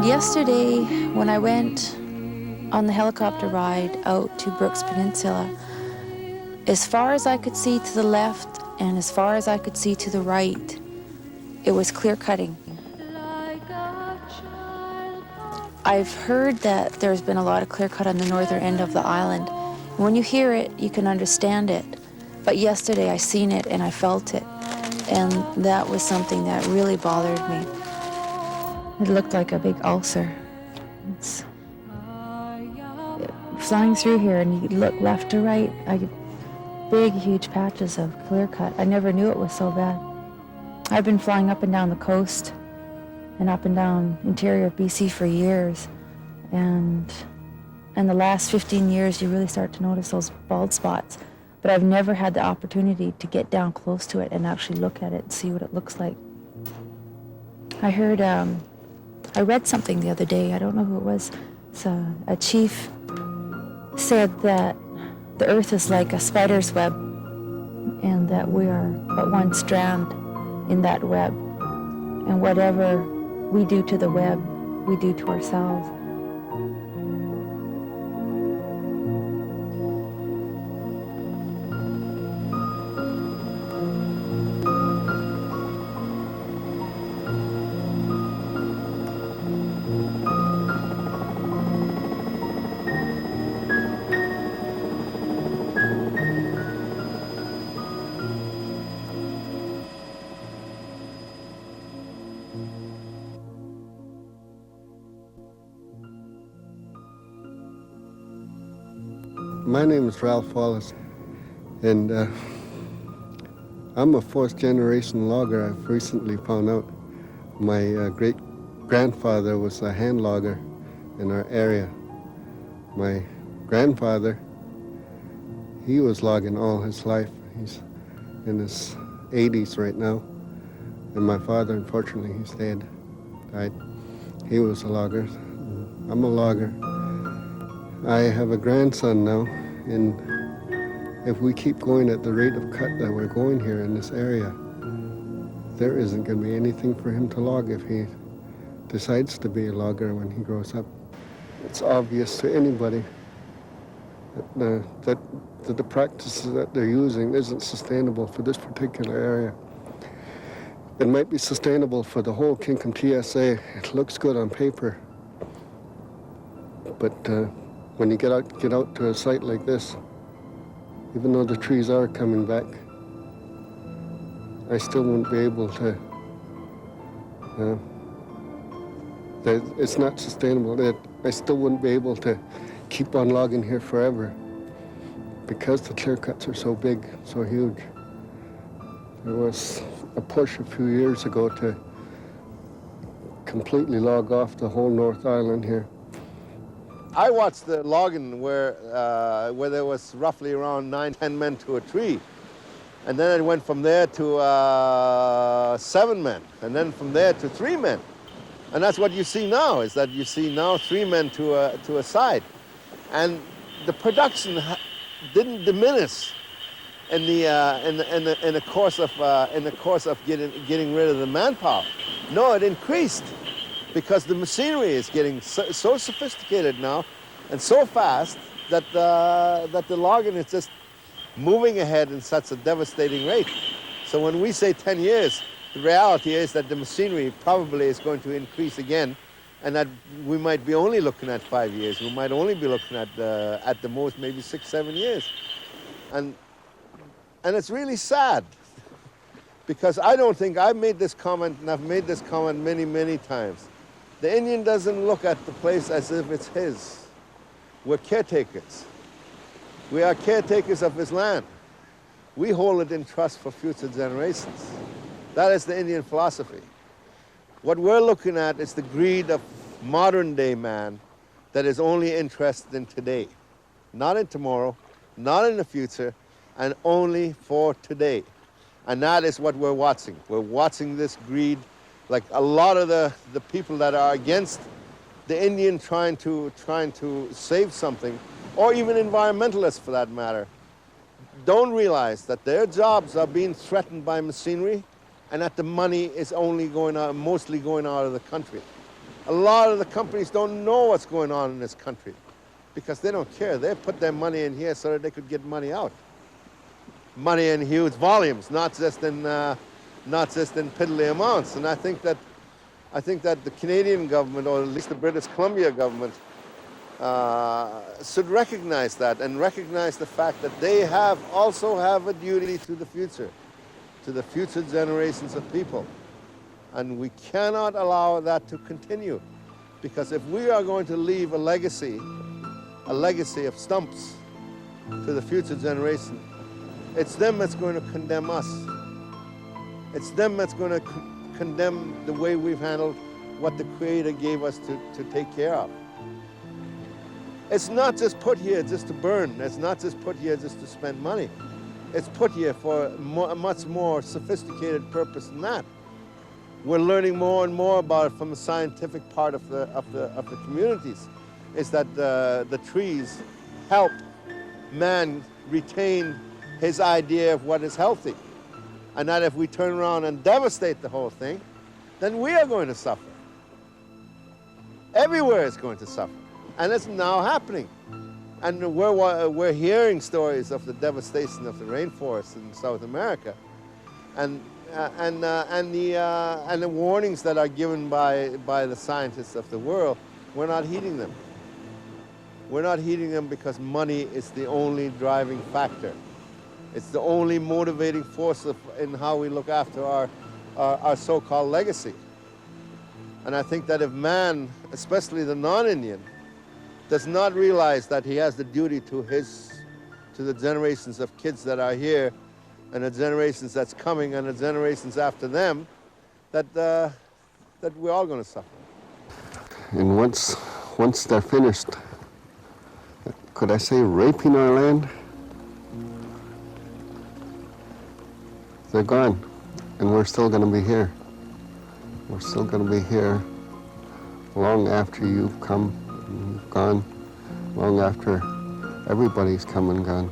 Yesterday, when I went on the helicopter ride out to Brooks Peninsula, as far as I could see to the left and as far as I could see to the right, it was clear cutting. I've heard that there's been a lot of clear cut on the northern end of the island. When you hear it, you can understand it. But yesterday I seen it and I felt it. And that was something that really bothered me. It looked like a big ulcer. It's flying through here, and you look left to right, I get big, huge patches of clear cut. I never knew it was so bad. I've been flying up and down the coast and up and down interior of BC for years. And in the last 15 years, you really start to notice those bald spots. But I've never had the opportunity to get down close to it and actually look at it and see what it looks like. I heard, I read something the other day, I don't know who it was. A chief said that the earth is like a spider's web and that we are but one strand in that web. And whatever we do to the web, we do to ourselves. My name is Ralph Wallace, and I'm a fourth-generation logger. I've recently found out my great-grandfather was a hand logger in our area. My grandfather, he was logging all his life. He's in his 80s right now, and my father, unfortunately, he's dead, died. He was a logger. I'm a logger. I have a grandson now, and if we keep going at the rate of cut that we're going here in this area, there isn't going to be anything for him to log if he decides to be a logger when he grows up. It's obvious to anybody that the practices that they're using isn't sustainable for this particular area. It might be sustainable for the whole Kinkom TSA. It looks good on paper, but when you get out to a site like this, even though the trees are coming back, I still wouldn't be able to, it's not sustainable. I still wouldn't be able to keep on logging here forever because the clear cuts are so big, so huge. There was a push a few years ago to completely log off the whole North Island here. I watched the logging where there was roughly around 9-10 men to a tree. And then it went from there to 7 men, and then from there to 3 men. And that's what you see now, is that you see now 3 men to a side. And the production didn't diminish in the course of getting rid of the manpower. No, it increased, because the machinery is getting so sophisticated now and so fast that the logging is just moving ahead in such a devastating rate. So when we say 10 years, the reality is that the machinery probably is going to increase again, and that we might be only looking at 5 years. We might only be looking at the most maybe 6-7 years. And it's really sad, because I don't think, I've made this comment, and I've made this comment many, many times. The Indian doesn't look at the place as if it's his. We're caretakers. We are caretakers of his land. We hold it in trust for future generations. That is the Indian philosophy. What we're looking at is the greed of modern day man that is only interested in today, not in tomorrow, not in the future, and only for today. And that is what we're watching. We're watching this greed, like a lot of the people that are against the Indian trying to save something, or even environmentalists for that matter, don't realize that their jobs are being threatened by machinery, and that the money is only going out, mostly going out of the country. A lot of the companies don't know what's going on in this country because they don't care. They put their money in here so that they could get money out. Money in huge volumes, not just in piddly amounts. And I think that the Canadian government, or at least the British Columbia government, should recognize that and recognize the fact that they also have a duty to the future generations of people. And we cannot allow that to continue, because if we are going to leave a legacy of stumps to the future generation, it's them that's going to condemn us. It's them that's going to condemn the way we've handled what the Creator gave us to take care of. It's not just put here just to burn. It's not just put here just to spend money. It's put here for a much more sophisticated purpose than that. We're learning more and more about it from the scientific part of the communities, is that the trees help man retain his idea of what is healthy. And that if we turn around and devastate the whole thing, then we are going to suffer. Everywhere is going to suffer. And it's now happening. And we're hearing stories of the devastation of the rainforests in South America. And the warnings that are given by the scientists of the world, we're not heeding them. We're not heeding them because money is the only driving factor. It's the only motivating force in how we look after our so-called legacy. And I think that if man, especially the non-Indian, does not realize that he has the duty to the generations of kids that are here, and the generations that's coming, and the generations after them, that we're all going to suffer. And once they're finished, could I say raping our land, they're gone, and we're still going to be here. We're still going to be here long after you've come and you've gone, long after everybody's come and gone.